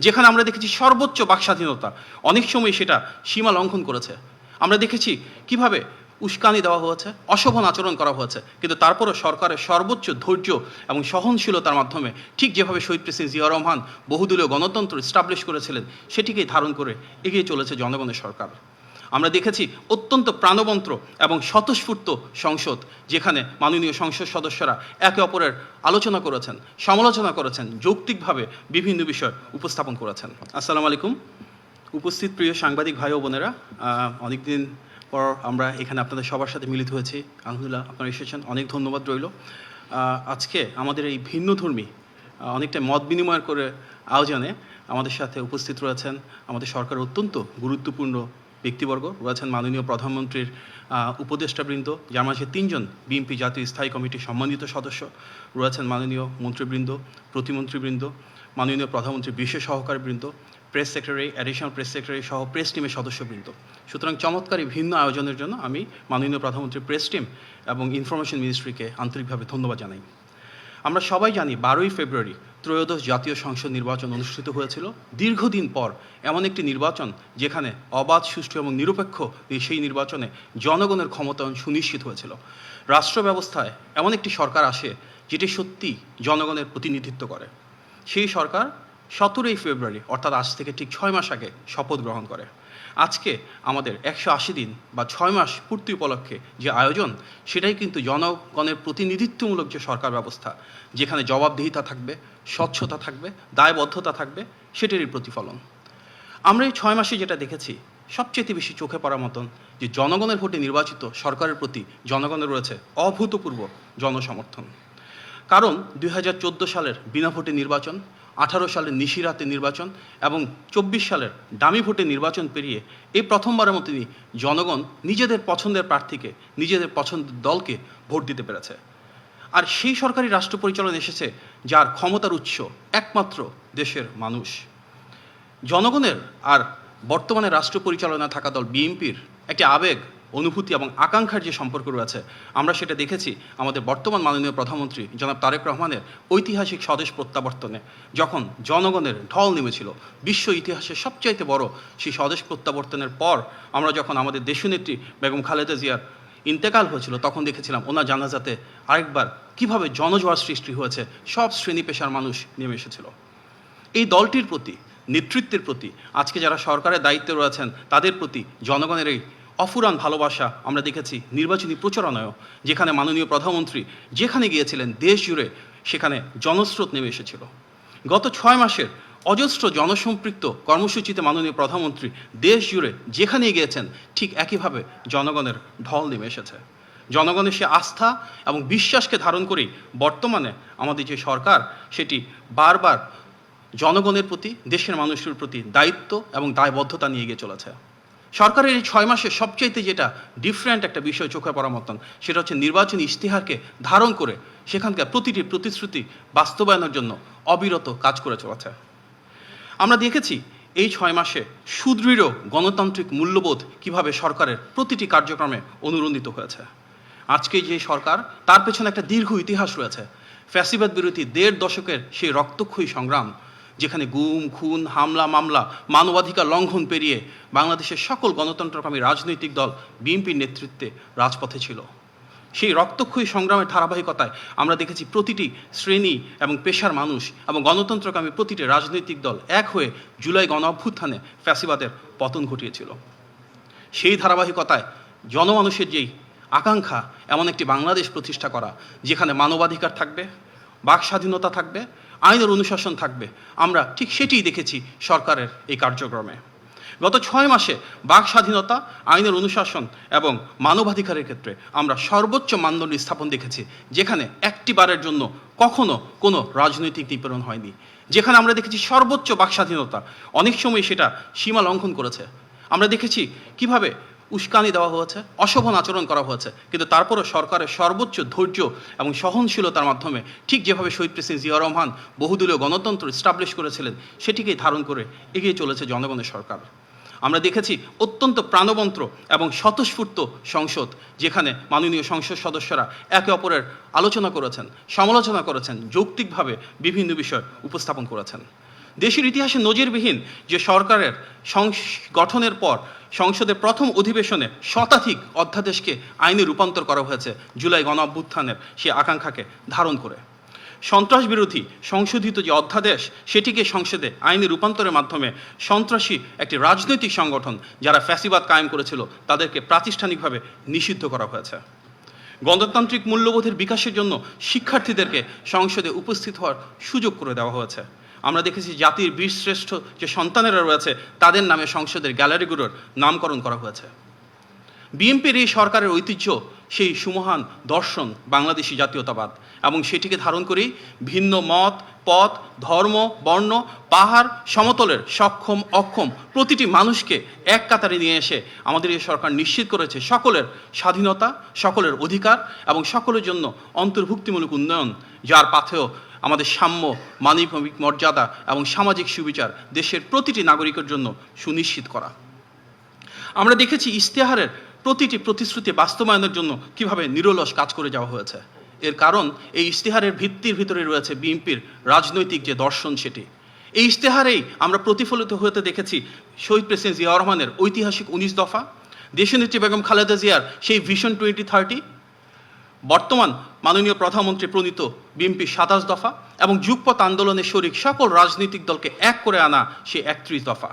যেখানে আমরা দেখেছি সর্বোচ্চ বাকস্বাধীনতা, অনেক সময় সেটা সীমা লঙ্ঘন করেছে। আমরা দেখেছি কিভাবে উস্কানি দেওয়া হয়েছে, অশোভন আচরণ করা হয়েছে, কিন্তু তারপরও সরকারের সর্বোচ্চ ধৈর্য এবং সহনশীলতার মাধ্যমে ঠিক যেভাবে শহীদ প্রেসিডেন্ট জিয়া রহমান বহুদলীয় গণতন্ত্র এস্টাবলিশ করেছিলেন, সেটিকেই ধারণ করে এগিয়ে চলেছে জনগণের সরকার। আমরা দেখেছি অত্যন্ত প্রাণবন্ত এবং স্বতঃস্ফূর্ত সংসদ, যেখানে মাননীয় সংসদ সদস্যরা একে অপরের আলোচনা করেছেন, সমালোচনা করেছেন, যৌক্তিকভাবে বিভিন্ন বিষয় উপস্থাপন করেছেন। আসসালামু আলাইকুম। উপস্থিত প্রিয় সাংবাদিক ভাই ও বোনেরা, অনেকদিন পর আমরা এখানে আপনাদের সবার সাথে মিলিত হয়েছি। আলহামদুলিল্লাহ আপনারা এসেছেন, অনেক ধন্যবাদ রইল। আজকে আমাদের এই ভিন্নধর্মী অনেকটা মত বিনিময় করে আয়োজনে আমাদের সাথে উপস্থিত রয়েছেন আমাদের সরকারের অত্যন্ত গুরুত্বপূর্ণ ব্যক্তিবর্গ, রয়েছেন মাননীয় প্রধানমন্ত্রীর উপদেষ্টাবৃন্দ, যার মাঝে 3 জন বিএনপি জাতীয় স্থায়ী কমিটির সম্মানিত সদস্য, রয়েছেন মাননীয় মন্ত্রীবৃন্দ, প্রতিমন্ত্রীবৃন্দ, মাননীয় প্রধানমন্ত্রীর বিশেষ সহকারীবৃন্দ, press secretary, additional press secretary সহ প্রেস টিমের সদস্যবৃন্দ। সুতরাং চমৎকার এই ভিন্ন আয়োজনের জন্য আমি মাননীয় প্রধানমন্ত্রীর প্রেস টিম এবং ইনফরমেশন মিনিস্ট্রিকে আন্তরিকভাবে ধন্যবাদ জানাই। আমরা সবাই জানি 12ই ফেব্রুয়ারি ত্রয়োদশ জাতীয় সংসদ নির্বাচন অনুষ্ঠিত হয়েছিল। দীর্ঘদিন পর এমন একটি নির্বাচন যেখানে অবাধ, সুষ্ঠু এবং নিরপেক্ষ সেই নির্বাচনে জনগণের ক্ষমতায়ন সুনিশ্চিত হয়েছিল। রাষ্ট্র ব্যবস্থায় এমন একটি সরকার আসে যেটি সত্যি জনগণের প্রতিনিধিত্ব করে। সেই সরকার 17ই ফেব্রুয়ারি অর্থাৎ আজ থেকে ঠিক 6 মাস আগে শপথ গ্রহণ করে। আজকে আমাদের 180 দিন বা 6 মাস পূর্তি উপলক্ষে যে আয়োজন, সেটাই কিন্তু জনগণের প্রতিনিধিত্বমূলক যে সরকার ব্যবস্থা, যেখানে জবাবদিহিতা থাকবে, স্বচ্ছতা থাকবে, দায়বদ্ধতা থাকবে, সেটারই প্রতিফলন। আমরা এই 6 মাসে যেটা দেখেছি, সবচেয়ে বেশি চোখে পড়ার মতন যে জনগণের ভোটে নির্বাচিত সরকারের প্রতি জনগণের রয়েছে অভূতপূর্ব জনসমর্থন। কারণ 2014 সালের বিনা ভোটে নির্বাচন, 18 সালের নিশিরাতে নির্বাচন এবং 24 সালের ডামি ভোটে নির্বাচন পেরিয়ে এই প্রথমবারের মতো জনগণ নিজেদের পছন্দের প্রার্থীকে, নিজেদের পছন্দের দলকে ভোট দিতে পেরেছে। আর সেই সরকারি রাষ্ট্র পরিচালনা এসেছে যার ক্ষমতার উৎস একমাত্র দেশের মানুষ। জনগণের আর বর্তমানে রাষ্ট্র পরিচালনা থাকা দল বিএনপির একটি আবেগ, অনুভূতি এবং আকাঙ্ক্ষার যে সম্পর্ক রয়েছে, আমরা সেটা দেখেছি আমাদের বর্তমান মাননীয় প্রধানমন্ত্রী জনাব তারেক রহমানের ঐতিহাসিক স্বদেশ প্রত্যাবর্তনে, যখন জনগণের ঢল নেমেছিল। বিশ্ব ইতিহাসের সবচাইতে বড় সেই স্বদেশ প্রত্যাবর্তনের পর আমরা যখন আমাদের দেশনেত্রী বেগম খালেদা জিয়ার ইন্তেকাল হয়েছিল, তখন দেখেছিলাম ওনার জানাজাতে আরেকবার কিভাবে জনজোয়ার সৃষ্টি হয়েছে, সব শ্রেণী পেশার মানুষ নেমে এসেছিল। এই দলটির প্রতি, নেতৃত্বের প্রতি, আজকে যারা সরকারের দায়িত্বে রয়েছেন তাদের প্রতি জনগণের এই অফুরান ভালোবাসা আমরা দেখেছি নির্বাচনী প্রচারণায়ও, যেখানে মাননীয় প্রধানমন্ত্রী যেখানে গিয়েছিলেন দেশ জুড়ে সেখানে জনস্রোত নেমে এসেছিল। গত 6 মাসের অজস্র জনসম্পৃক্ত কর্মসূচিতে মাননীয় প্রধানমন্ত্রী দেশ জুড়ে যেখানেই গিয়েছেন ঠিক একইভাবে জনগণের ঢল নেমে এসেছে। জনগণের সে আস্থা এবং বিশ্বাসকে ধারণ করেই বর্তমানে আমাদের যে সরকার, সেটি বারবার জনগণের প্রতি, দেশের মানুষের প্রতি দায়িত্ব এবং দায়বদ্ধতা নিয়ে এগিয়ে চলেছে। সরকারের এই 6 মাসে সবচাইতে যেটা ডিফারেন্ট একটা বিষয় চোখে পড়ার মতন, সেটা হচ্ছে নির্বাচনী ইশতেহারকে ধারণ করে সেখানকার প্রতিটি প্রতিশ্রুতি বাস্তবায়নের জন্য অবিরত কাজ করে চলেছে। আমরা দেখেছি এই 6 মাসে সুদৃঢ় গণতান্ত্রিক মূল্যবোধ কিভাবে সরকারের প্রতিটি কার্যক্রমে অনুরণিত হয়েছে। আজকে যে সরকার, তার পেছনে একটা দীর্ঘ ইতিহাস রয়েছে। ফ্যাসিবাদ বিরোধী 1.5 দশকের সেই রক্তক্ষয়ী সংগ্রাম, যেখানে গুম, খুন, হামলা, মামলা, মানবাধিকার লঙ্ঘন পেরিয়ে বাংলাদেশের সকল গণতন্ত্রকামী রাজনৈতিক দল বিএনপির নেতৃত্বে রাজপথে ছিল। সেই রক্তক্ষয়ী সংগ্রামের ধারাবাহিকতায় আমরা দেখেছি প্রতিটি শ্রেণী এবং পেশার মানুষ এবং গণতন্ত্রকামী প্রতিটি রাজনৈতিক দল এক হয়ে জুলাই গণ অভ্যুত্থানে ফ্যাসিবাদের পতন ঘটিয়েছিল। সেই ধারাবাহিকতায় জনমানুষের যেই আকাঙ্ক্ষা, এমন একটি বাংলাদেশ প্রতিষ্ঠা করা যেখানে মানবাধিকার থাকবে, বাক স্বাধীনতা থাকবে, আইনের অনুশাসন থাকবে, আমরা ঠিক সেটিই দেখেছি সরকারের এই কার্যক্রমে। গত 6 মাসে বাক স্বাধীনতা, আইনের অনুশাসন এবং মানবাধিকারের ক্ষেত্রে আমরা সর্বোচ্চ মানদণ্ড স্থাপন দেখেছি, যেখানে একটি বারের জন্য কখনো কোনো রাজনৈতিক নিপীড়ন হয়নি। যেখানে আমরা দেখেছি সর্বোচ্চ বাক স্বাধীনতা, অনেক সময় সেটা সীমা লঙ্ঘন করেছে। আমরা দেখেছি কিভাবে উস্কানি দেওয়া হয়েছে, অশোভন আচরণ করা হয়েছে, কিন্তু তারপরও সরকারের সর্বোচ্চ ধৈর্য এবং সহনশীলতার মাধ্যমে ঠিক যেভাবে শহীদ প্রেসিডেন্ট জিয়া রহমান বহুদলীয় গণতন্ত্র এস্টাবলিশ করেছিলেন, সেটিকেই ধারণ করে এগিয়ে চলেছে জনগণের সরকার। আমরা দেখেছি অত্যন্ত প্রাণবন্ত এবং স্বতঃস্ফূর্ত সংসদ, যেখানে মাননীয় সংসদ সদস্যরা একে অপরের আলোচনা করেছেন, সমালোচনা করেছেন, যৌক্তিকভাবে বিভিন্ন বিষয় উপস্থাপন করেছেন। দেশের ইতিহাসে নজিরবিহীন যে সরকারের গঠনের পর সংসদের প্রথম অধিবেশনে শতাধিক অধ্যাদেশকে আইনে রূপান্তর করা হয়েছে জুলাই গণ অভ্যুত্থানের সে আকাঙ্ক্ষাকে ধারণ করে। সন্ত্রাস বিরোধী সংশোধিত যে অধ্যাদেশ সেটিকে সংসদে আইনে রূপান্তরের মাধ্যমে সন্ত্রাসী একটি রাজনৈতিক সংগঠন যারা ফ্যাসিবাদ কায়েম করেছিল তাদেরকে প্রাতিষ্ঠানিকভাবে নিষিদ্ধ করা হয়েছে। গণতান্ত্রিক মূল্যবোধের বিকাশের জন্য শিক্ষার্থীদেরকে সংসদে উপস্থিত হওয়ার সুযোগ করে দেওয়া হয়েছে। আমরা দেখেছি জাতির বীরশ্রেষ্ঠ যে সন্তানেরা রয়েছে তাদের নামে সংসদের গ্যালারিগুলোর নামকরণ করা হয়েছে। বিএনপির এই সরকারের ঐতিহ্য সেই সুমহান দর্শন বাংলাদেশি জাতীয়তাবাদ, এবং সেটিকে ধারণ করেই ভিন্ন মত, পথ, ধর্ম, বর্ণ, পাহাড়, সমতলের সক্ষম অক্ষম প্রতিটি মানুষকে এক কাতারে নিয়ে এসে আমাদের এই সরকার নিশ্চিত করেছে সকলের স্বাধীনতা, সকলের অধিকার এবং সকলের জন্য অন্তর্ভুক্তিমূলক উন্নয়ন, যার পাথেয় আমাদের সাম্য, মানবিক মর্যাদা এবং সামাজিক সুবিচার দেশের প্রতিটি নাগরিকের জন্য সুনিশ্চিত করা। আমরা দেখেছি ইশতেহারের প্রতিটি প্রতিশ্রুতি বাস্তবায়নের জন্য কিভাবে নিরলস কাজ করে যাওয়া হয়েছে। এর কারণ এই ইশতেহারের ভিত্তির ভিতরে রয়েছে বিএনপির রাজনৈতিক যে দর্শন সেটি। এই ইশতেহারেই আমরা প্রতিফলিত হতে দেখেছি শহীদ প্রেসিডেন্ট জিয়াউর রহমানের ঐতিহাসিক 19 দফা, দেশনেত্রী বেগম খালেদা জিয়ার সেই ভিশন 2030, বর্তমান মাননীয় প্রধানমন্ত্রী প্রণীত বিএনপি 27 দফা এবং যুগপৎ আন্দোলনের শরিক সকল রাজনৈতিক দলকে এক করে আনা সেই 31 দফা।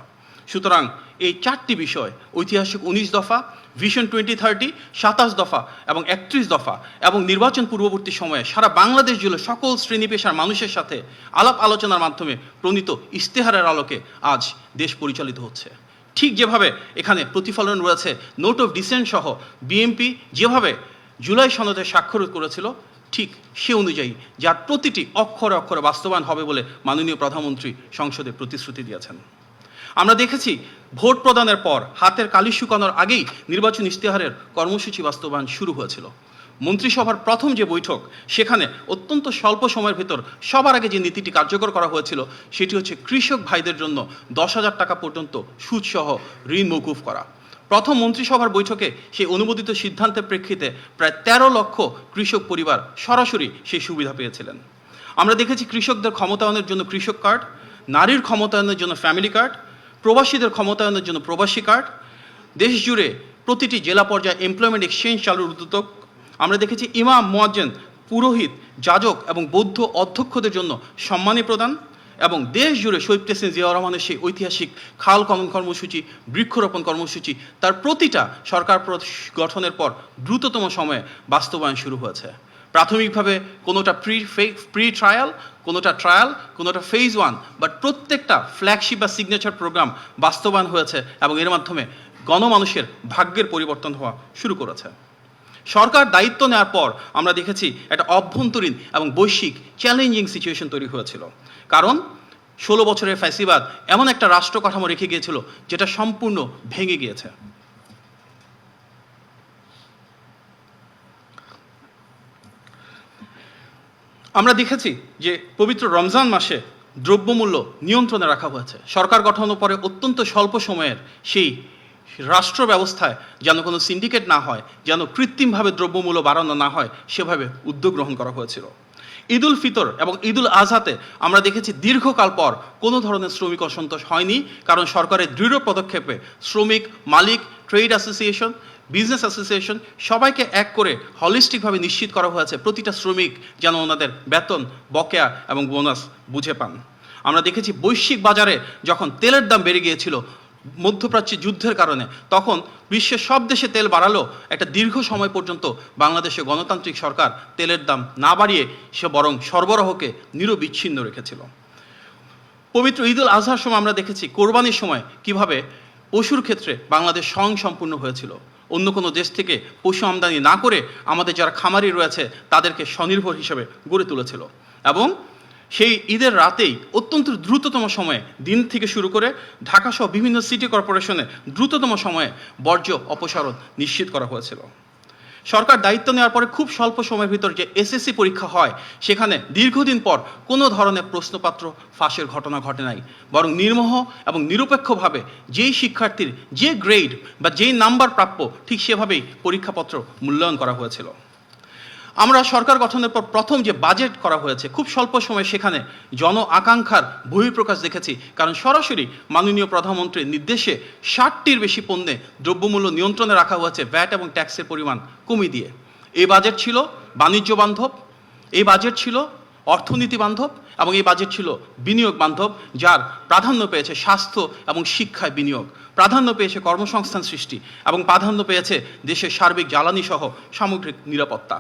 সুতরাং এই 4টি বিষয় ঐতিহাসিক 19 দফা, ভিশন 2030, 27 দফা এবং 31 দফা এবং নির্বাচন পূর্ববর্তী সময়ে সারা বাংলাদেশ জুড়ে সকল শ্রেণী পেশার মানুষের সাথে আলাপ আলোচনার মাধ্যমে প্রণীত ইশতেহারের আলোকে আজ দেশ পরিচালিত হচ্ছে। ঠিক যেভাবে এখানে প্রতিফলন রয়েছে নোট অফ ডিসেন্ট সহ বিএনপি যেভাবে জুলাই সনদে স্বাক্ষর করেছিল, ঠিক সে অনুযায়ী যার প্রতিটি অক্ষরে অক্ষরে বাস্তবায়ন হবে বলে মাননীয় প্রধানমন্ত্রী সংসদে প্রতিশ্রুতি দিয়েছেন। আমরা দেখেছি ভোট প্রদানের পর হাতের কালি শুকানোর আগেই নির্বাচন ইশতেহারের কর্মসূচি বাস্তবায়ন শুরু হয়েছিল। মন্ত্রিসভার প্রথম যে বৈঠক, সেখানে অত্যন্ত স্বল্প সময়ের ভেতর সবার আগে যে নীতিটি কার্যকর করা হয়েছিল সেটি হচ্ছে কৃষক ভাইদের জন্য 10,000 টাকা পর্যন্ত সুদসহ ঋণ মওকুফ করা। প্রথম মন্ত্রিসভার বৈঠকে সেই অনুমোদিত সিদ্ধান্তের প্রেক্ষিতে প্রায় 13 লক্ষ কৃষক পরিবার সরাসরি সেই সুবিধা পেয়েছিলেন। আমরা দেখেছি কৃষকদের ক্ষমতায়নের জন্য কৃষক কার্ড, নারীর ক্ষমতায়নের জন্য ফ্যামিলি কার্ড, প্রবাসীদের ক্ষমতায়নের জন্য প্রবাসী কার্ড, দেশ জুড়ে প্রতিটি জেলা পর্যায়ে এমপ্লয়মেন্ট এক্সচেঞ্জ চালুর উদ্যোগ। আমরা দেখেছি ইমাম, মুয়াজ্জিন, পুরোহিত, যাজক এবং বৌদ্ধ অধ্যক্ষদের জন্য সম্মানী প্রদান, এবং দেশ জুড়ে শহীদ প্রেসিডেন্ট জিয়াউর রহমানের সেই ঐতিহাসিক খাল খনন কর্মসূচি, বৃক্ষরোপণ কর্মসূচি তার প্রতিটা সরকার গঠনের পর দ্রুততম সময়ে বাস্তবায়ন শুরু হয়েছে। প্রাথমিকভাবে কোনোটা প্রি ট্রায়াল, কোনোটা ট্রায়াল, কোনোটা ফেজ 1, বাট প্রত্যেকটা ফ্ল্যাগশিপ বা সিগনেচার প্রোগ্রাম বাস্তবায়ন হয়েছে এবং এর মাধ্যমে গণমানুষের ভাগ্যের পরিবর্তন হওয়া শুরু করেছে। সরকার দায়িত্ব নেওয়ার পর আমরা দেখেছি একটা অভ্যন্তরীণ এবং বৈশ্বিক চ্যালেঞ্জিং সিচুয়েশন তৈরি হয়েছিল, কারণ 16 বছরের ফ্যাসিবাদ এমন একটা রাষ্ট্র কাঠামো রেখে গিয়েছিল যেটা সম্পূর্ণ ভেঙে গিয়েছে। আমরা দেখেছি যে পবিত্র রমজান মাসে দ্রব্যমূল্য নিয়ন্ত্রণে রাখা হয়েছে। সরকার গঠনের পরে অত্যন্ত স্বল্প সময়ের সেই রাষ্ট্র ব্যবস্থায় যেন কোনো সিন্ডিকেট না হয়, যেন কৃত্রিমভাবে দ্রব্যমূল্য বাড়ানো না হয়, সেভাবে উদ্যোগ গ্রহণ করা হয়েছিল। ঈদ উল ফিতর এবং ঈদ উল আজহাতে আমরা দেখেছি দীর্ঘকাল পর কোনো ধরনের শ্রমিক অসন্তোষ হয়নি, কারণ সরকারের দৃঢ় পদক্ষেপে শ্রমিক, মালিক, ট্রেড অ্যাসোসিয়েশন, বিজনেস অ্যাসোসিয়েশন সবাইকে এক করে হলিস্টিকভাবে নিশ্চিত করা হয়েছে প্রতিটা শ্রমিক যেন ওনাদের বেতন, বকেয়া এবং বোনাস বুঝে পান। আমরা দেখেছি বৈশ্বিক বাজারে যখন তেলের দাম বেড়ে গিয়েছিল মধ্যপ্রাচ্যে যুদ্ধের কারণে, তখন বিশ্বের সব দেশে তেল বাড়ালো, একটা দীর্ঘ সময় পর্যন্ত বাংলাদেশে গণতান্ত্রিক সরকার তেলের দাম না বাড়িয়ে সে বরং সরবরাহকে নিরবিচ্ছিন্ন রেখেছিল। পবিত্র ঈদ উল আজহার সময় আমরা দেখেছি কোরবানির সময় কিভাবে পশুর ক্ষেত্রে বাংলাদেশ স্বয়ংসম্পূর্ণ হয়েছিল। অন্য কোনো দেশ থেকে পশু আমদানি না করে আমাদের যারা খামারি রয়েছে তাদেরকে স্বনির্ভর হিসেবে গড়ে তুলেছিল, এবং সেই ঈদের রাতেই অত্যন্ত দ্রুততম সময়ে দিন থেকে শুরু করে ঢাকাসহ বিভিন্ন সিটি কর্পোরেশনে দ্রুততম সময়ে বর্জ্য অপসারণ নিশ্চিত করা হয়েছিল। সরকার দায়িত্ব নেওয়ার পরে খুব স্বল্প সময়ের ভিতর যে এসএসসি পরীক্ষা হয়, সেখানে দীর্ঘদিন পর কোনো ধরনের প্রশ্নপত্র ফাঁসের ঘটনা ঘটে নাই, বরং নির্মোহ এবং নিরপেক্ষভাবে যেই শিক্ষার্থীর যে গ্রেড বা যেই নাম্বার প্রাপ্য ঠিক সেভাবেই পরীক্ষাপত্র মূল্যায়ন করা হয়েছিল। আমরা সরকার গঠনের পর প্রথম যে বাজেট করা হয়েছে খুব স্বল্প সময়ে সেখানে জন আকাঙ্ক্ষার বহিঃপ্রকাশ দেখেছি, কারণ সরাসরি মাননীয় প্রধানমন্ত্রীর নির্দেশে 60টির বেশি পণ্যে দ্রব্যমূল্য নিয়ন্ত্রণে রাখা হয়েছে ভ্যাট এবং ট্যাক্সের পরিমাণ কমিয়ে দিয়ে। এই বাজেট ছিল বাণিজ্য বান্ধব, এই বাজেট ছিল অর্থনীতি বান্ধব এবং এই বাজেট ছিল বিনিয়োগ বান্ধব, যার প্রাধান্য পেয়েছে স্বাস্থ্য এবং শিক্ষায় বিনিয়োগ, প্রাধান্য পেয়েছে কর্মসংস্থান সৃষ্টি এবং প্রাধান্য পেয়েছে দেশের সার্বিক জ্বালানি সহ সামগ্রিক নিরাপত্তা।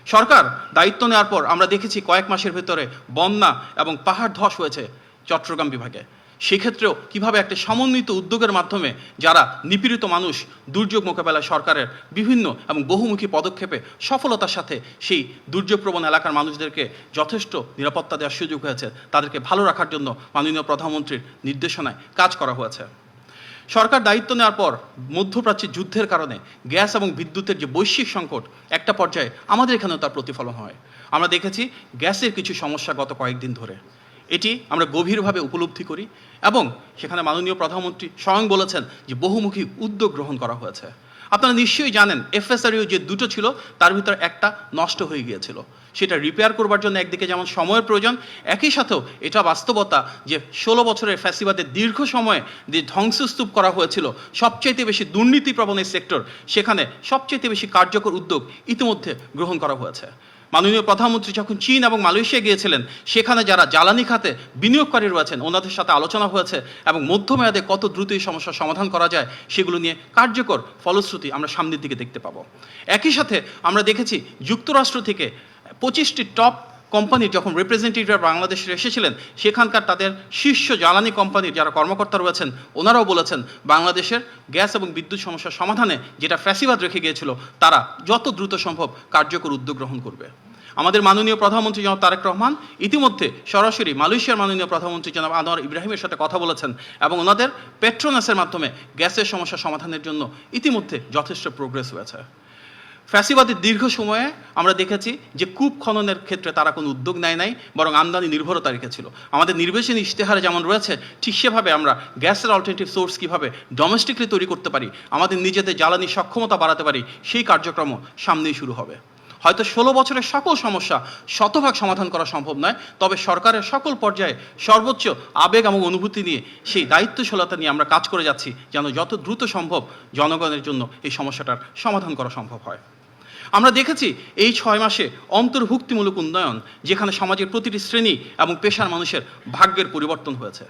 সরকার দায়িত্ব নেওয়ার পর আমরা দেখেছি কয়েক মাসের ভেতরে বন্যা এবং পাহাড় ধস হয়েছে চট্টগ্রাম বিভাগে। সেক্ষেত্রেও কিভাবে একটা সমন্বিত উদ্যোগের মাধ্যমে যারা নিপীড়িত মানুষ দুর্যোগ মোকাবেলায় সরকারের বিভিন্ন এবং বহুমুখী পদক্ষেপে সফলতার সাথে সেই দুর্যোগপ্রবণ এলাকার মানুষদেরকে যথেষ্ট নিরাপত্তা দেওয়ার সুযোগ হয়েছে, তাদেরকে ভালো রাখার জন্য মাননীয় প্রধানমন্ত্রীর নির্দেশনায় কাজ করা হয়েছে। সরকার দায়িত্ব নেওয়ার পর মধ্যপ্রাচ্যের যুদ্ধের কারণে গ্যাস এবং বিদ্যুতের যে বৈশ্বিক সংকট একটা পর্যায়ে আমাদের এখানেও তার প্রতিফলন হয়। আমরা দেখেছি গ্যাসের কিছু সমস্যা গত কয়েকদিন ধরে, এটি আমরা গভীরভাবে উপলব্ধি করি এবং সেখানে মাননীয় প্রধানমন্ত্রী স্বয়ং বলেছেন যে বহুমুখী উদ্যোগ গ্রহণ করা হয়েছে। আপনারা নিশ্চয়ই জানেন FSRU যে দুটো ছিল তার ভিতরে একটা নষ্ট হয়ে গিয়েছিল, সেটা রিপেয়ার করবার জন্য একদিকে যেমন সময়ের প্রয়োজন, একই সাথেও এটা বাস্তবতা যে 16 বছরের ফ্যাসিবাদের দীর্ঘ সময়ে যে ধ্বংসস্তূপ করা হয়েছিল, সবচাইতে বেশি দুর্নীতিপ্রবণ এই সেক্টর, সেখানে সবচাইতে বেশি কার্যকর উদ্যোগ ইতিমধ্যে গ্রহণ করা হয়েছে। মাননীয় প্রধানমন্ত্রী যখন চীন এবং মালয়েশিয়া গিয়েছিলেন, সেখানে যারা জ্বালানি খাতে বিনিয়োগকারী রয়েছেন ওনাদের সাথে আলোচনা হয়েছে এবং মধ্যমেয়াদে কত দ্রুত এই সমস্যার সমাধান করা যায় সেগুলো নিয়ে কার্যকর ফলশ্রুতি আমরা সামনের দিকে দেখতে পাবো। একই সাথে আমরা দেখেছি যুক্তরাষ্ট্র থেকে 25টি টপ কোম্পানির যখন রিপ্রেজেন্টেটিভ বাংলাদেশে এসেছিলেন, সেখানকার তাদের শীর্ষ জ্বালানি কোম্পানির যারা কর্মকর্তা রয়েছেন ওনারাও বলেছেন বাংলাদেশের গ্যাস এবং বিদ্যুৎ সমস্যার সমাধানে যেটা ফ্যাসিবাদ রেখে গিয়েছিল তারা যত দ্রুত সম্ভব কার্যকর উদ্যোগ গ্রহণ করবে। আমাদের মাননীয় প্রধানমন্ত্রী জনাব তারেক রহমান ইতিমধ্যে সরাসরি মালয়েশিয়ার মাননীয় প্রধানমন্ত্রী জনাব আনোয়ার ইব্রাহিমের সাথে কথা বলেছেন এবং ওনাদের পেট্রোনাসের মাধ্যমে গ্যাসের সমস্যা সমাধানের জন্য ইতিমধ্যে যথেষ্ট প্রোগ্রেস হয়েছে। ফ্যাসিবাদের দীর্ঘ সময়ে আমরা দেখেছি যে কূপ খননের ক্ষেত্রে তারা কোনো উদ্যোগ নেয় নাই, বরং আমদানি নির্ভরতা রেখেছিল। আমাদের নির্বাচনী ইশতেহারে যেমন রয়েছে ঠিক সেভাবে আমরা গ্যাসের অল্টারনেটিভ সোর্স কীভাবে ডোমেস্টিকলি তৈরি করতে পারি, আমাদের নিজেদের জ্বালানি সক্ষমতা বাড়াতে পারি, সেই কার্যক্রম সামনেই শুরু হবে। হয়তো 16 বছরের সকল সমস্যা শতভাগ সমাধান করা সম্ভব নয়, তবে সরকারের সকল পর্যায়ে সর্বোচ্চ আবেগ এবং অনুভূতি নিয়ে সেই দায়িত্বশীলতা নিয়ে আমরা কাজ করে যাচ্ছি যেন যত দ্রুত সম্ভব জনগণের জন্য এই সমস্যাটার সমাধান করা সম্ভব হয়। আমরা দেখেছি এই 6 মাসে অন্তর্ভুক্তিমূলক উন্নয়ন, যেখানে সমাজের প্রতিটি শ্রেণী এবং পেশার মানুষের ভাগ্যের পরিবর্তন হয়েছে।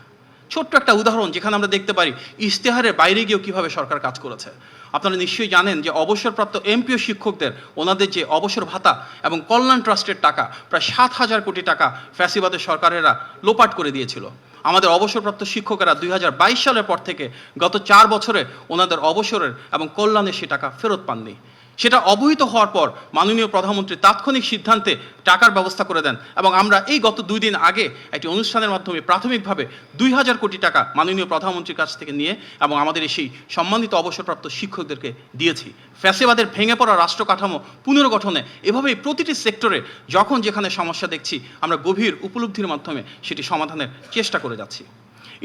ছোট্ট একটা উদাহরণ যেখানে আমরা দেখতে পারি ইশতেহারের বাইরে গিয়েও কীভাবে সরকার কাজ করেছে। আপনারা নিশ্চয়ই জানেন যে অবসরপ্রাপ্ত এমপিও শিক্ষকদের ওনাদের যে অবসর ভাতা এবং কল্যাণ ট্রাস্টের টাকা প্রায় 7,000 কোটি টাকা ফ্যাসিবাদের সরকারেরা লোপাট করে দিয়েছিল। আমাদের অবসরপ্রাপ্ত শিক্ষকেরা 2022 সালের পর থেকে গত 4 বছরে ওনাদের অবসরের এবং কল্যাণের সে টাকা ফেরত পাননি। সেটা অবহিত হওয়ার পর মাননীয় প্রধানমন্ত্রী তাৎক্ষণিক সিদ্ধান্তে টাকার ব্যবস্থা করে দেন এবং আমরা এই গত 2 দিন আগে একটি অনুষ্ঠানের মাধ্যমে প্রাথমিকভাবে 2000 কোটি টাকা মাননীয় প্রধানমন্ত্রীর কাছ থেকে নিয়ে এবং আমাদের সেই সম্মানিত অবসরপ্রাপ্ত শিক্ষকদেরকে দিয়েছি। ফ্যাসিবাদের ভেঙে পড়া রাষ্ট্র কাঠামো পুনর্গঠনে এভাবেই প্রতিটি সেক্টরে যখন যেখানে সমস্যা দেখছি আমরা গভীর উপলব্ধির মাধ্যমে সেটি সমাধানের চেষ্টা করে যাচ্ছি।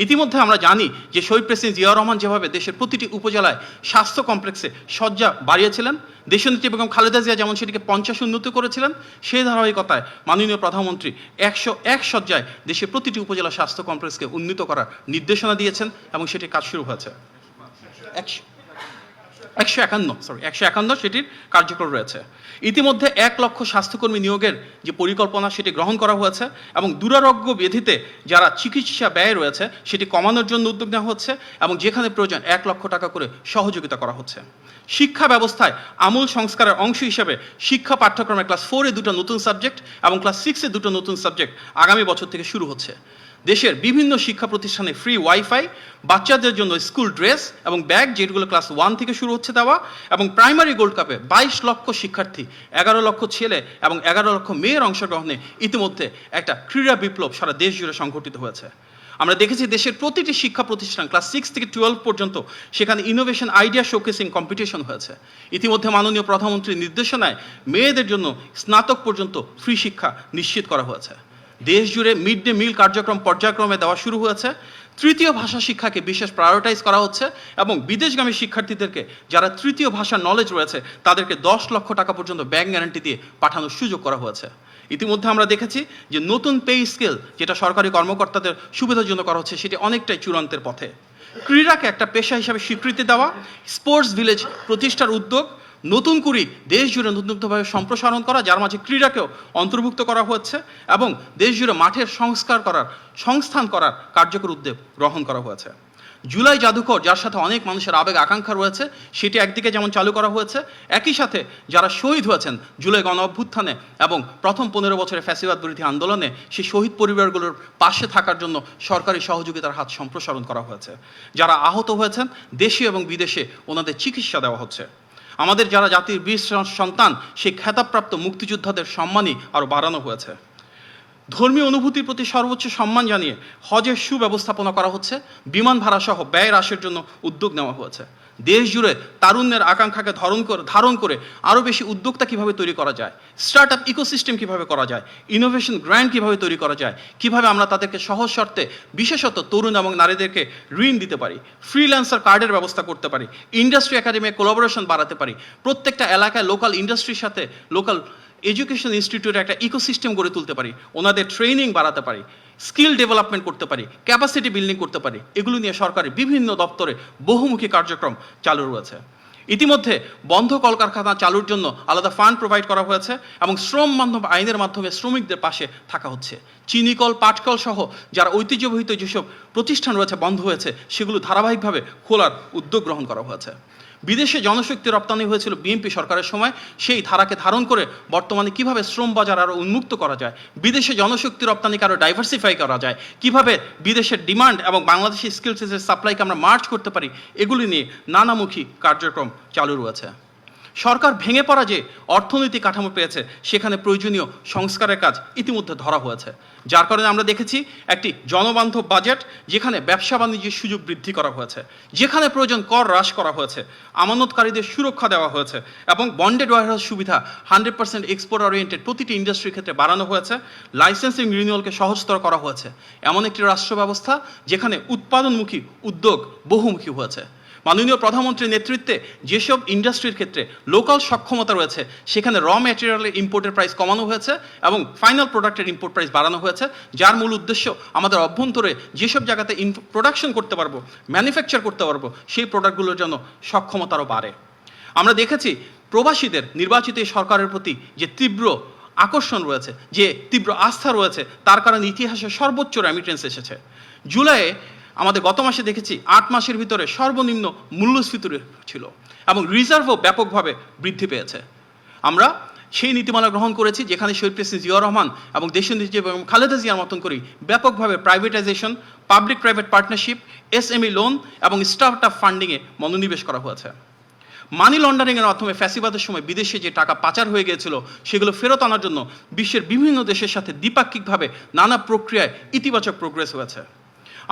ইতিমধ্যে আমরা জানি যে শহীদ প্রেসিডেন্ট জিয়াউর রহমান যেভাবে দেশের প্রতিটি উপজেলায় স্বাস্থ্য কমপ্লেক্সে শয্যা বাড়িয়েছিলেন, দেশনেত্রী বেগম খালেদা জিয়া যেমন সেটিকে 50 উন্নত করেছিলেন, সেই ধারাবাহিকতায় মাননীয় প্রধানমন্ত্রী 101 শয্যায় দেশের প্রতিটি উপজেলা স্বাস্থ্য কমপ্লেক্সকে উন্নীত করার নির্দেশনা দিয়েছেন এবং সেটির কাজ শুরু হয়েছে। 151 সেটির কার্যকর রয়েছে। ইতিমধ্যে 1 লক্ষ স্বাস্থ্যকর্মী নিয়োগের যে পরিকল্পনা সেটি গ্রহণ করা হয়েছে এবং দুরারোগ্য ব্যাধিতে যারা চিকিৎসা ব্যয় রয়েছে সেটি কমানোর জন্য উদ্যোগ নেওয়া হচ্ছে এবং যেখানে প্রয়োজন 1 লক্ষ টাকা করে সহযোগিতা করা হচ্ছে। শিক্ষা ব্যবস্থায় আমূল সংস্কারের অংশ হিসেবে শিক্ষা পাঠ্যক্রমে ক্লাস 4-এ 2টা নতুন সাবজেক্ট এবং ক্লাস 6-এ 2টো নতুন সাবজেক্ট আগামী বছর থেকে শুরু হচ্ছে। দেশের বিভিন্ন শিক্ষা প্রতিষ্ঠানে ফ্রি ওয়াইফাই, বাচ্চাদের জন্য স্কুল ড্রেস এবং ব্যাগ যেগুলো ক্লাস 1 থেকে শুরু হচ্ছে দেওয়া এবং প্রাইমারি গোল্ড কাপে 22 লক্ষ শিক্ষার্থী, 11 লক্ষ ছেলে এবং 11 লক্ষ মেয়ের অংশগ্রহণে ইতিমধ্যে একটা ক্রীড়া বিপ্লব সারা দেশ জুড়ে সংঘটিত হয়েছে। আমরা দেখেছি দেশের প্রতিটি শিক্ষা প্রতিষ্ঠান ক্লাস 6 থেকে 12 পর্যন্ত সেখানে ইনোভেশন আইডিয়া শোকেসিং কম্পিটিশন হয়েছে। ইতিমধ্যে মাননীয় প্রধানমন্ত্রীর নির্দেশনায় মেয়েদের জন্য স্নাতক পর্যন্ত ফ্রি শিক্ষা নিশ্চিত করা হয়েছে। দেশ জুড়ে মিড ডে মিল কার্যক্রম পর্যায়ক্রমে দেওয়া শুরু হয়েছে। তৃতীয় ভাষা শিক্ষাকে বিশেষ প্রায়োরিটাইজ করা হচ্ছে এবং বিদেশগামী শিক্ষার্থীদেরকে যারা তৃতীয় ভাষার নলেজ রয়েছে তাদেরকে 10 লক্ষ টাকা পর্যন্ত ব্যাংক গ্যারান্টি দিয়ে পাঠানোর সুযোগ করা হয়েছে। ইতিমধ্যে আমরা দেখেছি যে নতুন পে স্কেল যেটা সরকারি কর্মকর্তাদের সুবিধার জন্য করা হচ্ছে সেটি অনেকটাই চূড়ান্তের পথে। ক্রীড়াকে একটা পেশা হিসাবে স্বীকৃতি দেওয়া, স্পোর্টস ভিলেজ প্রতিষ্ঠার উদ্যোগ, নতুন করে দেশ জুড়ে নতুনভাবে সম্প্রসারণ করা যার মাঝে ক্রীড়াকেও অন্তর্ভুক্ত করা হচ্ছে এবং দেশ জুড়ে মাঠের সংস্থান করার কার্যকর উদ্যোগ গ্রহণ করা হয়েছে। জুলাই জাদুঘর যার সাথে অনেক মানুষের আবেগ আকাঙ্ক্ষা রয়েছে সেটি একদিকে যেমন চালু করা হয়েছে, একই সাথে যারা শহীদ হয়েছেন জুলাই গণ অভ্যুত্থানে এবং প্রথম 15 বছরে ফ্যাসিবাদ বিরোধী আন্দোলনে সেই শহীদ পরিবারগুলোর পাশে থাকার জন্য সরকারি সহযোগিতার হাত সম্প্রসারণ করা হয়েছে। যারা আহত হয়েছেন দেশে এবং বিদেশে ওনাদের চিকিৎসা দেওয়া হচ্ছে। আমাদের যারা জাতির বীর সন্তান সেই খেতাবপ্রাপ্ত মুক্তিযোদ্ধাদের সম্মানই আরও বাড়ানো হয়েছে। ধর্মীয় অনুভূতির প্রতি সর্বোচ্চ সম্মান জানিয়ে হজের সুব্যবস্থাপনা করা হচ্ছে, বিমান ভাড়া সহ ব্যয় হ্রাসের জন্য উদ্যোগ নেওয়া হয়েছে। দেশ জুড়ে তারুণ্যের আকাঙ্ক্ষাকে ধারণ করে আরও বেশি উদ্যোক্তা কীভাবে তৈরি করা যায়, স্টার্ট আপ ইকোসিস্টেম কীভাবে করা যায়, ইনোভেশন গ্র্যান্ট কীভাবে তৈরি করা যায়, কীভাবে আমরা তাদেরকে সহজ শর্তে বিশেষত তরুণ এবং নারীদেরকে ঋণ দিতে পারি, ফ্রিল্যান্সার কার্ডের ব্যবস্থা করতে পারি, ইন্ডাস্ট্রি একাডেমি কোলাবোরেশন বাড়াতে পারি, প্রত্যেকটা এলাকায় লোকাল ইন্ডাস্ট্রির সাথে লোকাল এডুকেশন ইনস্টিটিউটে একটা ইকোসিস্টেম গড়ে তুলতে পারি, ওনাদের ট্রেনিং বাড়াতে পারি, স্কিল ডেভেলপমেন্ট করতে পারি, ক্যাপাসিটি বিল্ডিং করতে পারি। এগুলো নিয়ে সরকারের বিভিন্ন দপ্তরে বহুমুখী কার্যক্রম চালু রয়েছে। ইতিমধ্যে বন্ধ কলকারখানা চালুর জন্য আলাদা ফান্ড প্রোভাইড করা হয়েছে এবং শ্রম বান্ধব আইনের মাধ্যমে শ্রমিকদের পাশে থাকা হচ্ছে। চিনিকল, পাটকল সহ যারা ঐতিহ্যবাহিত যেসব প্রতিষ্ঠান রয়েছে বন্ধ হয়েছে সেগুলো ধারাবাহিকভাবে খোলার উদ্যোগ গ্রহণ করা হয়েছে। বিদেশে জনশক্তি রপ্তানি হয়েছিল বিএনপি সরকারের সময়, সেই ধারাকে ধারণ করে বর্তমানে কিভাবে শ্রম বাজার আরও উন্মুক্ত করা যায়, বিদেশে জনশক্তি রপ্তানিকে আরও ডাইভার্সিফাই করা যায়, কিভাবে বিদেশের ডিমান্ড এবং বাংলাদেশি স্কিলসের সাপ্লাইকে আমরা মার্চ করতে পারি, এগুলি নিয়ে নানামুখী কার্যক্রম চালু রয়েছে। সরকার ভেঙে পড়া যে অর্থনৈতিক কাঠামো পেয়েছে সেখানে প্রয়োজনীয় সংস্কারের কাজ ইতিমধ্যে ধরা হয়েছে, যার কারণে আমরা দেখেছি একটি জনবান্ধব বাজেট যেখানে ব্যবসা বাণিজ্যের সুযোগ বৃদ্ধি করা হয়েছে, যেখানে প্রয়োজন কর হ্রাস করা হয়েছে, আমানতকারীদের সুরক্ষা দেওয়া হয়েছে এবং বন্ডেড ওয়ারহাউস সুবিধা 100% এক্সপোর্ট ওরিয়েন্টেড প্রতিটি ইন্ডাস্ট্রির ক্ষেত্রে বাড়ানো হয়েছে, লাইসেন্সিং রিনিউয়ালকে সহজতর করা হয়েছে। এমন একটি রাষ্ট্র ব্যবস্থা যেখানে উৎপাদনমুখী উদ্যোগ বহুমুখী হয়েছে। মাননীয় প্রধানমন্ত্রীর নেতৃত্বে যেসব ইন্ডাস্ট্রির ক্ষেত্রে লোকাল সক্ষমতা রয়েছে সেখানে র ম্যাটেরিয়ালের ইম্পোর্টের প্রাইস কমানো হয়েছে এবং ফাইনাল প্রোডাক্টের ইম্পোর্ট প্রাইস বাড়ানো হয়েছে, যার মূল উদ্দেশ্য আমাদের অভ্যন্তরে যেসব জায়গাতে প্রোডাকশন করতে পারবো, ম্যানুফ্যাকচার করতে পারবো, সেই প্রোডাক্টগুলোর জন্য সক্ষমতা আরও বাড়ে। আমরা দেখেছি প্রবাসীদের নির্বাচিত এই সরকারের প্রতি যে তীব্র আকর্ষণ রয়েছে, যে তীব্র আস্থা রয়েছে, তার কারণে ইতিহাসে সর্বোচ্চ রেমিটেন্স এসেছে। জুলাইয়ে আমাদের গত মাসে দেখেছি 8 মাসের ভিতরে সর্বনিম্ন মূল্যস্ফীতি ছিল এবং রিজার্ভও ব্যাপকভাবে বৃদ্ধি পেয়েছে। আমরা সেই নীতিমালা গ্রহণ করেছি যেখানে শহীদ প্রেসিডেন্ট জিয়াউর রহমান এবং দেশনেত্রী এবং খালেদা জিয়ার মতন করেই ব্যাপকভাবে privatisation, public private partnership, SME loan এবং স্টার্ট আপ ফান্ডিংয়ে মনোনিবেশ করা হয়েছে। মানি লন্ডারিংয়ের মাধ্যমে ফ্যাসিবাদের সময় বিদেশে যে টাকা পাচার হয়ে গিয়েছিল সেগুলো ফেরত আনার জন্য বিশ্বের বিভিন্ন দেশের সাথে দ্বিপাক্ষিকভাবে নানা প্রক্রিয়ায় ইতিবাচক প্রোগ্রেস হয়েছে।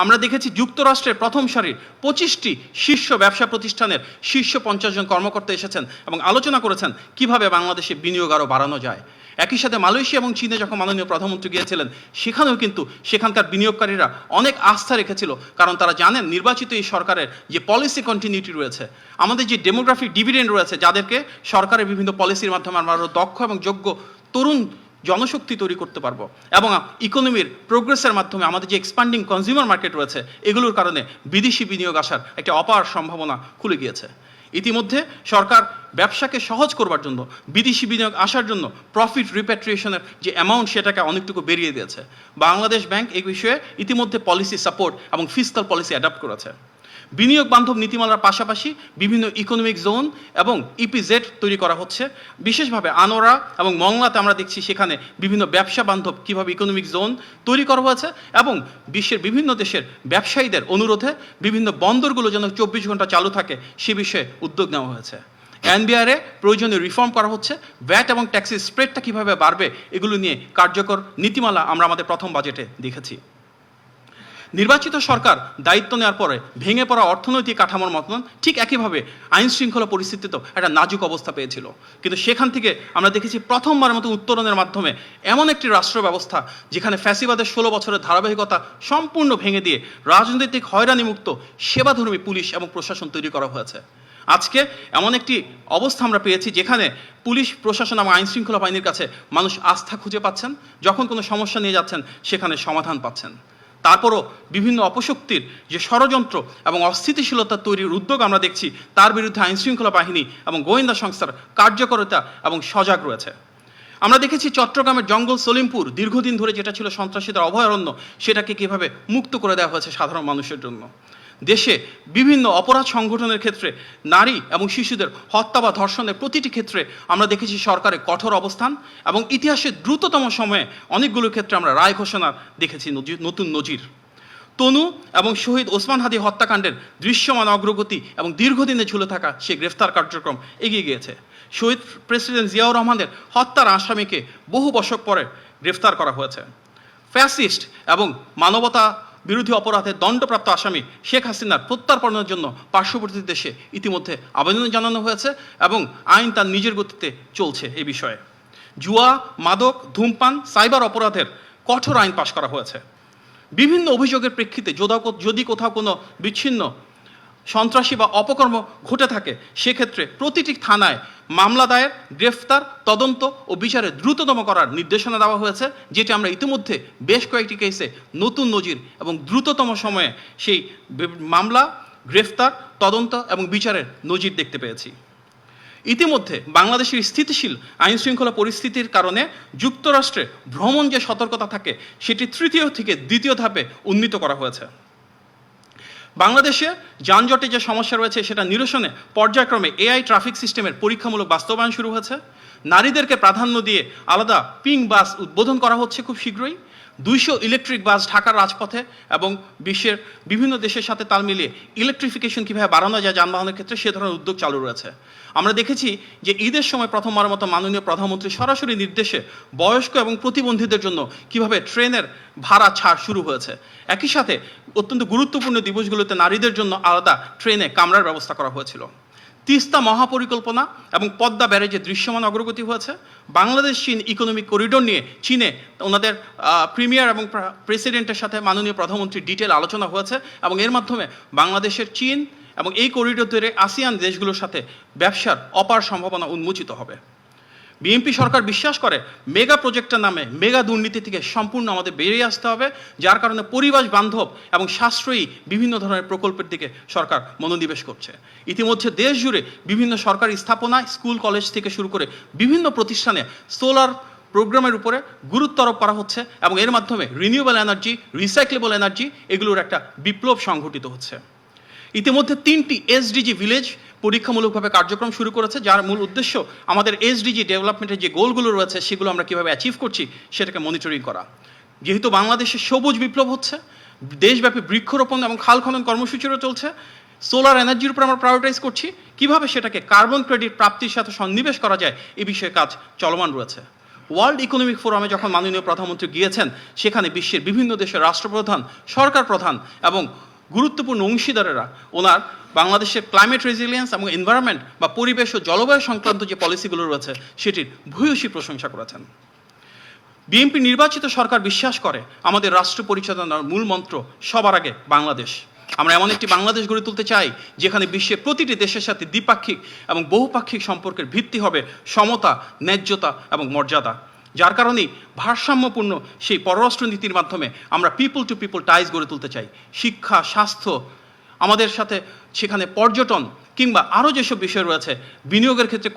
আমরা দেখেছি যুক্তরাষ্ট্রের প্রথম সারির 25টি শীর্ষ ব্যবসা প্রতিষ্ঠানের শীর্ষ 50 জন কর্মকর্তা এসেছেন এবং আলোচনা করেছেন কিভাবে বাংলাদেশে বিনিয়োগ আরও বাড়ানো যায়। একই সাথে মালয়েশিয়া এবং চীনে যখন মাননীয় প্রধানমন্ত্রী গিয়েছিলেন সেখানেও কিন্তু সেখানকার বিনিয়োগকারীরা অনেক আস্থা রেখেছিল, কারণ তারা জানেন নির্বাচিত এই সরকারের যে পলিসি কন্টিনিউটি রয়েছে, আমাদের যে ডেমোগ্রাফিক ডিভিডেন্ড রয়েছে, যাদেরকে সরকারের বিভিন্ন পলিসির মাধ্যমে আমরা আরও দক্ষ এবং যোগ্য তরুণ জনশক্তি তৈরি করতে পারবো এবং ইকোনমির প্রোগ্রেসের মাধ্যমে আমাদের যে এক্সপান্ডিং কনজিউমার মার্কেট রয়েছে এগুলোর কারণে বিদেশি বিনিয়োগ আসার একটা অপার সম্ভাবনা খুলে গিয়েছে। ইতিমধ্যে সরকার ব্যবসাকে সহজ করবার জন্য, বিদেশি বিনিয়োগ আসার জন্য প্রফিট রিপ্যাট্রিয়েশনের যে অ্যামাউন্ট সেটাকে অনেকটুকু বেরিয়ে দিয়েছে। বাংলাদেশ ব্যাংক এই বিষয়ে ইতিমধ্যে পলিসি সাপোর্ট এবং ফিসকাল পলিসি অ্যাডাপ্ট করেছে। বিনিয়োগ বান্ধব নীতিমালার পাশাপাশি বিভিন্ন ইকোনমিক জোন এবং ইপিজেড তৈরি করা হচ্ছে। বিশেষভাবে আনোয়ারা এবং মংলাতে আমরা দেখছি সেখানে বিভিন্ন ব্যবসা বান্ধব কীভাবে ইকোনমিক জোন তৈরি করা হয়েছে এবং বিশ্বের বিভিন্ন দেশের ব্যবসায়ীদের অনুরোধে বিভিন্ন বন্দরগুলো যেন 24 ঘন্টা চালু থাকে সে বিষয়ে উদ্যোগ নেওয়া হয়েছে। এনবিআরে প্রয়োজনীয় রিফর্ম করা হচ্ছে। ভ্যাট এবং ট্যাক্সের স্প্রেডটা কীভাবে বাড়বে এগুলো নিয়ে কার্যকর নীতিমালা আমরা আমাদের প্রথম বাজেটে দেখেছি। নির্বাচিত সরকার দায়িত্ব নেওয়ার পরে ভেঙে পড়া অর্থনৈতিক কাঠামোর মতন ঠিক একইভাবে আইন শৃঙ্খলা পরিস্থিতিতেও একটা নাজুক অবস্থা পেয়েছিল, কিন্তু সেখান থেকে আমরা দেখেছি প্রথমবারের মতো উত্তরণের মাধ্যমে এমন একটি রাষ্ট্র ব্যবস্থা যেখানে ফ্যাসিবাদের 16 বছরের ধারাবাহিকতা সম্পূর্ণ ভেঙে দিয়ে রাজনৈতিক হয়রানিমুক্ত সেবাধর্মী পুলিশ এবং প্রশাসন তৈরি করা হয়েছে। আজকে এমন একটি অবস্থা আমরা পেয়েছি যেখানে পুলিশ প্রশাসন এবং আইন শৃঙ্খলা বাহিনীর কাছে মানুষ আস্থা খুঁজে পাচ্ছেন, যখন কোনো সমস্যা নিয়ে যাচ্ছেন সেখানে সমাধান পাচ্ছেন। তারপরও বিভিন্ন অপশক্তির যে ষড়যন্ত্র এবং অস্থিতিশীলতা তৈরির উদ্যোগ আমরা দেখছি, তার বিরুদ্ধে আইন শৃঙ্খলা বাহিনী এবং গোয়েন্দা সংস্থার কার্যকরিতা এবং সজাগ রয়েছে। আমরা দেখেছি চট্টগ্রামের জঙ্গল সলিমপুর দীর্ঘদিন ধরে যেটা ছিল সন্ত্রাসীদের অভয়ারণ্য, সেটাকে কিভাবে মুক্ত করে দেওয়া হয়েছে সাধারণ মানুষের জন্য। দেশে বিভিন্ন অপরাধ সংগঠনের ক্ষেত্রে নারী এবং শিশুদের হত্যা বা ধর্ষণের প্রতিটি ক্ষেত্রে আমরা দেখেছি সরকারের কঠোর অবস্থান, এবং ইতিহাসের দ্রুততম সময়ে অনেকগুলো ক্ষেত্রে আমরা রায় ঘোষণা দেখেছি, নতুন নজির। তনু এবং শহীদ ওসমান হাদি হত্যাকাণ্ডের দৃশ্যমান অগ্রগতি এবং দীর্ঘদিনে ঝুলে থাকা সেই গ্রেফতার কার্যক্রম এগিয়ে গিয়েছে। শহীদ প্রেসিডেন্ট জিয়াউর রহমানের হত্যার আসামিকে বহু বছর পরে গ্রেফতার করা হয়েছে। ফ্যাসিস্ট এবং মানবতা বিরোধী অপরাধের দণ্ডপ্রাপ্ত আসামি শেখ হাসিনার প্রত্যার্পণের জন্য পার্শ্ববর্তী দেশে ইতিমধ্যে আবেদন জানানো হয়েছে এবং আইন তার নিজের গতিতে চলছে। এই বিষয়ে জুয়া, মাদক, ধূমপান, সাইবার অপরাধের কঠোর আইন পাশ করা হয়েছে। বিভিন্ন অভিযোগের প্রেক্ষিতে যদি কোথাও কোনো বিচ্ছিন্ন সন্ত্রাসী বা অপকর্ম ঘটে থাকে, সেক্ষেত্রে প্রতিটি থানায় মামলা দায়ের, গ্রেফতার, তদন্ত ও বিচারে দ্রুততম করার নির্দেশনা দেওয়া হয়েছে, যেটি আমরা ইতিমধ্যে বেশ কয়েকটি কেসে নতুন নজির এবং দ্রুততম সময়ে সেই মামলা, গ্রেফতার, তদন্ত এবং বিচারের নজির দেখতে পেয়েছি। ইতিমধ্যে বাংলাদেশের স্থিতিশীল আইন শৃঙ্খলা পরিস্থিতির কারণে যুক্তরাষ্ট্রে ভ্রমণ যে সতর্কতা থাকে, সেটি 3য় থেকে 2য় ধাপে উন্নীত করা হয়েছে। বাংলাদেশে যানজটে যে সমস্যা রয়েছে সেটা নিরসনে পর্যায়ক্রমে এআই ট্রাফিক সিস্টেমের পরীক্ষামূলক বাস্তবায়ন শুরু হয়েছে। নারীদেরকে প্রাধান্য দিয়ে আলাদা পিঙ্ক বাস উদ্বোধন করা হচ্ছে খুব শীঘ্রই। 200 ইলেকট্রিক বাস ঢাকার রাজপথে এবং বিশ্বের বিভিন্ন দেশের সাথে তাল মিলিয়ে ইলেকট্রিফিকেশন কীভাবে বাড়ানো যায় যানবাহনের ক্ষেত্রে, সে ধরনের উদ্যোগ চালু রয়েছে। আমরা দেখেছি যে ঈদের সময় প্রথমবারের মতো মাননীয় প্রধানমন্ত্রী সরাসরি নির্দেশে বয়স্ক এবং প্রতিবন্ধীদের জন্য কিভাবে ট্রেনের ভাড়া ছাড় শুরু হয়েছে। একই সাথে অত্যন্ত গুরুত্বপূর্ণ দিবসগুলোতে নারীদের জন্য আলাদা ট্রেনে কামরার ব্যবস্থা করা হয়েছিল। তিস্তা মহাপরিকল্পনা এবং পদ্মা ব্যারেজে দৃশ্যমান অগ্রগতি হয়েছে। বাংলাদেশ চীন ইকোনমিক করিডোর নিয়ে চীনে ওনাদের প্রিমিয়ার এবং প্রেসিডেন্টের সাথে মাননীয় প্রধানমন্ত্রীর ডিটেল আলোচনা হয়েছে, এবং এর মাধ্যমে বাংলাদেশের চীন এবং এই করিডোর ধরে আসিয়ান দেশগুলোর সাথে ব্যবসার অপার সম্ভাবনা উন্মোচিত হবে। বিএনপি সরকার বিশ্বাস করে মেগা প্রজেক্টের নামে মেগা দুর্নীতি থেকে সম্পূর্ণ আমাদের বেরিয়ে আসতে হবে, যার কারণে পরিবেশ বান্ধব এবং সাশ্রয়ী বিভিন্ন ধরনের প্রকল্পের দিকে সরকার মনোনিবেশ করছে। ইতিমধ্যে দেশ জুড়ে বিভিন্ন সরকারি স্থাপনা, স্কুল, কলেজ থেকে শুরু করে বিভিন্ন প্রতিষ্ঠানে সোলার প্রোগ্রামের উপরে গুরুত্ব আরোপ করা হচ্ছে, এবং এর মাধ্যমে রিনিউয়েবল এনার্জি, রিসাইক্লেবল এনার্জি এগুলোর একটা বিপ্লব সংঘটিত হচ্ছে। ইতিমধ্যে 3টি এসডিজি ভিলেজ পরীক্ষামূলকভাবে কার্যক্রম শুরু করেছে, যার মূল উদ্দেশ্য আমাদের এসডিজি ডেভেলপমেন্টের যে গোলগুলো রয়েছে সেগুলো আমরা কীভাবে অ্যাচিভ করছি সেটাকে মনিটরিং করা। যেহেতু বাংলাদেশে সবুজ বিপ্লব হচ্ছে, দেশব্যাপী বৃক্ষরোপণ এবং খাল খনন কর্মসূচিরও চলছে, সোলার এনার্জির উপর আমরা প্রায়োরিটাইজ করছি, কিভাবে সেটাকে কার্বন ক্রেডিট প্রাপ্তির সাথে সন্নিবেশ করা যায় এই বিষয়ে কাজ চলমান রয়েছে। ওয়ার্ল্ড ইকোনমিক ফোরামে যখন মাননীয় প্রধানমন্ত্রী গিয়েছেন, সেখানে বিশ্বের বিভিন্ন দেশের রাষ্ট্রপ্রধান, সরকার প্রধান এবং গুরুত্বপূর্ণ অংশীদারেরা ওনার বাংলাদেশের ক্লাইমেট রেজিলিয়েন্স এবং এনভায়রনমেন্ট বা পরিবেশ ও জলবায়ু সংক্রান্ত যে পলিসিগুলো রয়েছে সেটির ভূয়সী প্রশংসা করেছেন। বিএনপি নির্বাচিত সরকার বিশ্বাস করে আমাদের রাষ্ট্র পরিচালনার মূল মন্ত্র সবার আগে বাংলাদেশ। আমরা এমন একটি বাংলাদেশ গড়ে তুলতে চাই যেখানে বিশ্বের প্রতিটি দেশের সাথে দ্বিপাক্ষিক এবং বহুপাক্ষিক সম্পর্কের ভিত্তি হবে সমতা, ন্যায্যতা এবং মর্যাদা। যার কারণেই ভারসাম্যপূর্ণ সেই পররাষ্ট্রনীতির মাধ্যমে আমরা পিপল টু পিপল টাইজ গড়ে তুলতে চাই। শিক্ষা, স্বাস্থ্য, আমাদের সাথে সেখানে পর্যটন কিংবা আরও যেসব বিষয় রয়েছে, বিনিয়োগের ক্ষেত্রে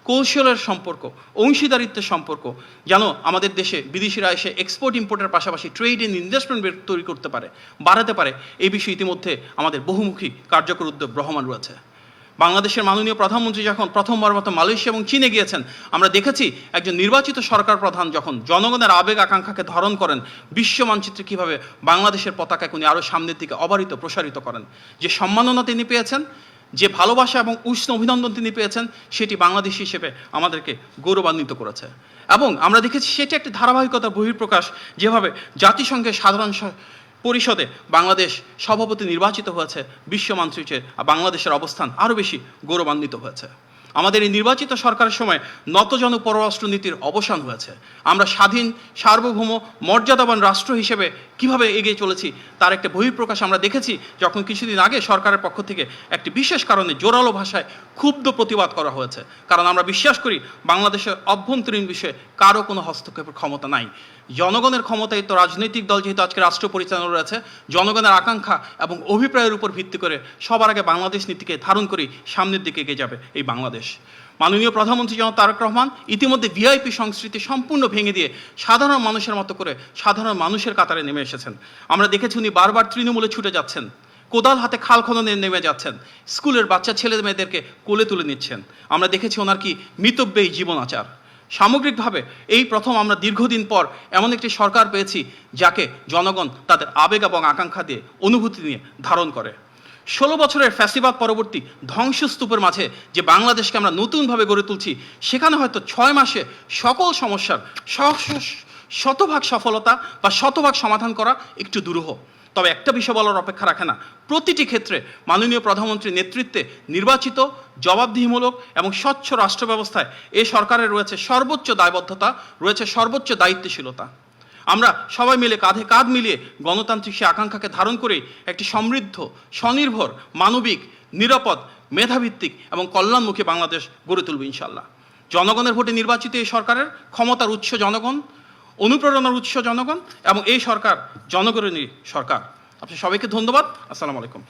কৌশলের সম্পর্ক, অংশীদারিত্বের সম্পর্ক, যেন আমাদের দেশে বিদেশিরা এসে এক্সপোর্ট ইম্পোর্টের পাশাপাশি ট্রেড এন্ড ইনভেস্টমেন্ট তৈরি করতে পারে, বাড়াতে পারে, এই বিষয়ে ইতিমধ্যে আমাদের বহুমুখী কার্যকর উদ্যোগ বহমান রয়েছে। বাংলাদেশের মাননীয় প্রধানমন্ত্রী যখন প্রথমবার মতো মালয়েশিয়া এবং চীনে গিয়েছেন, আমরা দেখেছি একজন নির্বাচিত সরকার প্রধান যখন জনগণের আবেগ আকাঙ্ক্ষাকে ধারণ করেন, বিশ্ব মানচিত্রে কীভাবে বাংলাদেশের পতাকাকে উনি আরও সামনের দিকে অবারিত প্রসারিত করেন। যে সম্মাননা তিনি পেয়েছেন, যে ভালোবাসা এবং উষ্ণ অভিনন্দন তিনি পেয়েছেন, সেটি বাংলাদেশি হিসেবে আমাদেরকে গৌরবান্বিত করেছে। এবং আমরা দেখেছি সেটি একটি ধারাবাহিকতার বহিঃপ্রকাশ, যেভাবে জাতিসংঘের সাধারণ পরিষদে বাংলাদেশ সভাপতি নির্বাচিত হয়েছে, বিশ্ব মানচিত্রে বাংলাদেশের অবস্থান আরও বেশি গৌরবান্বিত হয়েছে। আমাদের এই নির্বাচিত সরকারের সময় নতজন পররাষ্ট্রনীতির অবসান হয়েছে। আমরা স্বাধীন, সার্বভৌম, মর্যাদাবান রাষ্ট্র হিসেবে কিভাবে এগিয়ে চলেছি তার একটা বহিঃপ্রকাশ আমরা দেখেছি যখন কিছুদিন আগে সরকারের পক্ষ থেকে একটি বিশেষ কারণে জোরালো ভাষায় ক্ষুব্ধ প্রতিবাদ করা হয়েছে। কারণ আমরা বিশ্বাস করি বাংলাদেশের অভ্যন্তরীণ বিষয়ে কারো কোনো হস্তক্ষেপের ক্ষমতা নাই। জনগণের ক্ষমতায় তো রাজনৈতিক দল যেহেতু আজকে রাষ্ট্র পরিচালনা রয়েছে, জনগণের আকাঙ্ক্ষা এবং অভিপ্রায়ের উপর ভিত্তি করে সবার আগে বাংলাদেশ নীতিকে ধারণ করেই সামনের দিকে এগিয়ে যাবে এই বাংলাদেশ। মাননীয় প্রধানমন্ত্রী জনাব তারেক রহমান ইতিমধ্যে ভিআইপি সংস্কৃতি সম্পূর্ণ ভেঙে দিয়ে সাধারণ মানুষের মতো করে সাধারণ মানুষের কাতারে নেমে এসেছেন। আমরা দেখেছি উনি বারবার তৃণমূলে ছুটে যাচ্ছেন, কোদাল হাতে খাল খননে নেমে যাচ্ছেন, স্কুলের বাচ্চা ছেলে মেয়েদেরকে কোলে তুলে নিচ্ছেন। আমরা দেখেছি ওনার কি মিতব্যয়ী জীবন আচার। সামগ্রিকভাবে এই প্রথম আমরা দীর্ঘদিন পর এমন একটি সরকার পেয়েছি যাকে জনগণ তাদের আবেগ এবং আকাঙ্ক্ষা দিয়ে, অনুভূতি নিয়ে ধারণ করে। 16 বছরের ফ্যাসিবাদ পরবর্তী ধ্বংসস্তূপের মাঝে যে বাংলাদেশকে আমরা নতুনভাবে গড়ে তুলছি, সেখানে হয়তো 6 মাসে সকল সমস্যার শতভাগ সফলতা বা শতভাগ সমাধান করা একটু দুরূহ। তবে একটা বিষয় বলার অপেক্ষা রাখে না, প্রতিটি ক্ষেত্রে মাননীয় প্রধানমন্ত্রীর নেতৃত্বে নির্বাচিত, জবাবদিহিমূলক এবং স্বচ্ছ রাষ্ট্র ব্যবস্থায় এই সরকারের রয়েছে সর্বোচ্চ দায়বদ্ধতা, রয়েছে সর্বোচ্চ দায়িত্বশীলতা। আমরা সবাই মিলে কাঁধে কাঁধ মিলিয়ে গণতান্ত্রিক সে আকাঙ্ক্ষাকে ধারণ করে একটি সমৃদ্ধ, স্বনির্ভর, মানবিক, নিরাপদ, মেধাভিত্তিক এবং কল্যাণমুখী বাংলাদেশ গড়ে তুলব ইনশাল্লাহ। জনগণের ভোটে নির্বাচিত এই সরকারের ক্ষমতার উৎস জনগণ, অনুপ্রেরণার উৎস জনগণ এবং এই সরকার জনগণেরই সরকার। আপনার সবাইকে ধন্যবাদ। আসসালামু আলাইকুম।